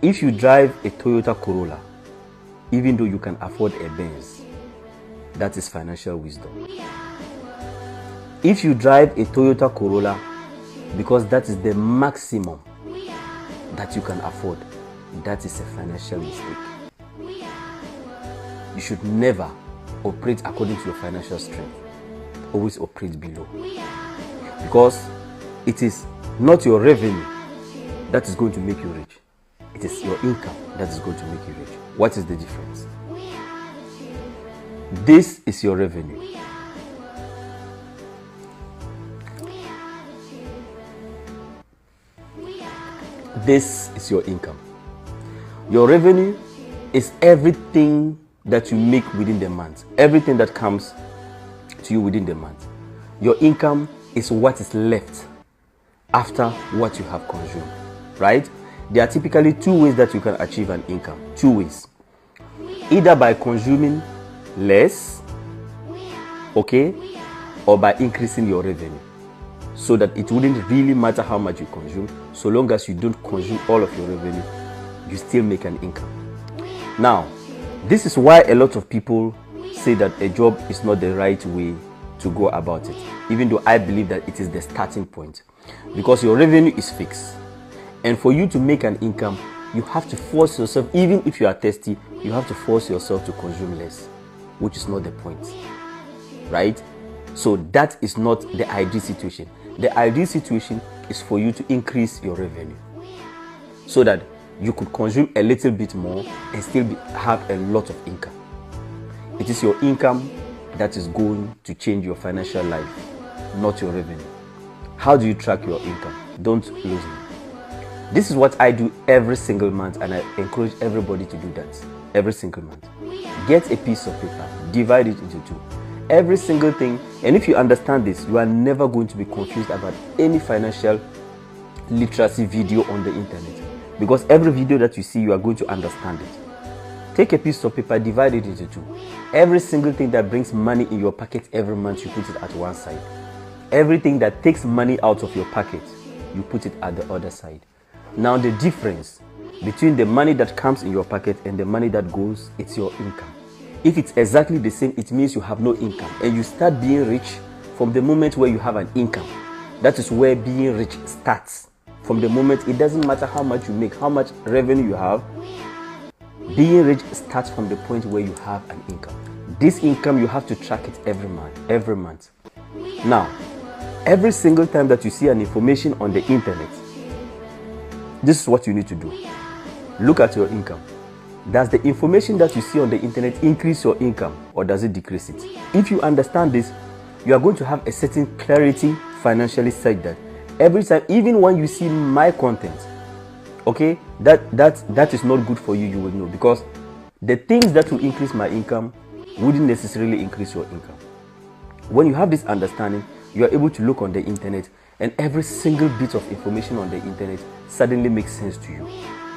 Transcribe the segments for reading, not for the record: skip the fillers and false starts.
If you drive a Toyota Corolla, even though you can afford a Benz, that is financial wisdom. If you drive a Toyota Corolla because that is the maximum that you can afford, that is a financial mistake. You should never operate according to your financial strength. Always operate below. Because it is not your revenue that is going to make you rich. It is your income that is going to make you rich. What is the difference? This is your revenue. This is your income. Your revenue is everything that you make within the month, everything that comes to you within the month. Your income is what is left after what you have consumed, right? There are typically two ways that you can achieve an income. Two ways. Either by consuming less, okay, or by increasing your revenue, so that it wouldn't really matter how much you consume, so long as you don't consume all of your revenue, you still make an income. Now, this is why a lot of people say that a job is not the right way to go about it, even though I believe that it is the starting point, because your revenue is fixed. And for you to make an income, you have to force yourself, even if you are thirsty, you have to force yourself to consume less, which is not the point, right? So that is not the ideal situation. The ideal situation is for you to increase your revenue so that you could consume a little bit more and still have a lot of income. It is your income that is going to change your financial life, not your revenue. How do you track your income? Don't lose me. This is what I do every single month, and I encourage everybody to do that every single month. Get a piece of paper, divide it into two. Every single thing, and if you understand this, you are never going to be confused about any financial literacy video on the internet, because every video that you see, you are going to understand it. Take a piece of paper, divide it into two. Every single thing that brings money in your pocket every month, you put it at one side. Everything that takes money out of your pocket, you put it at the other side. Now the difference between the money that comes in your pocket and the money that goes, it's your income. If it's exactly the same, it means you have no income, and you start being rich from the moment where you have an income. That is where being rich starts. From the moment, it doesn't matter how much you make, how much revenue you have, being rich starts from the point where you have an income. This income, you have to track it every month. Now, every single time that you see an information on the internet, this is what you need to do. Look at your income. Does the information that you see on the internet increase your income, or does it decrease it? If you understand this, you are going to have a certain clarity financially, such that every time, even when you see my content, okay, that is not good for you, you will know, because the things that will increase my income wouldn't necessarily increase your income. When you have this understanding, you are able to look on the internet, and every single bit of information on the internet suddenly makes sense to you.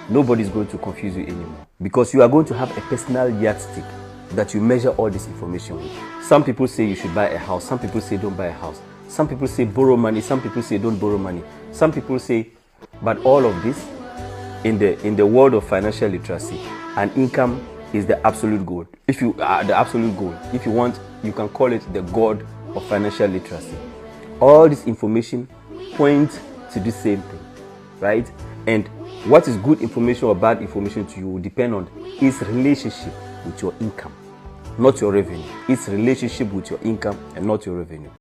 Nobody's going to confuse you anymore, because you are going to have a personal yardstick that you measure all this information with. Some people say you should buy a house, some people say don't buy a house, some people say borrow money, some people say don't borrow money, some people say, but all of this in the world of financial literacy, an income is the absolute goal. If you want, you can call it the God of financial literacy. All this information points to the same thing, right? And what is good information or bad information to you will depend on its relationship with your income, not your revenue. Its relationship with your income and not your revenue.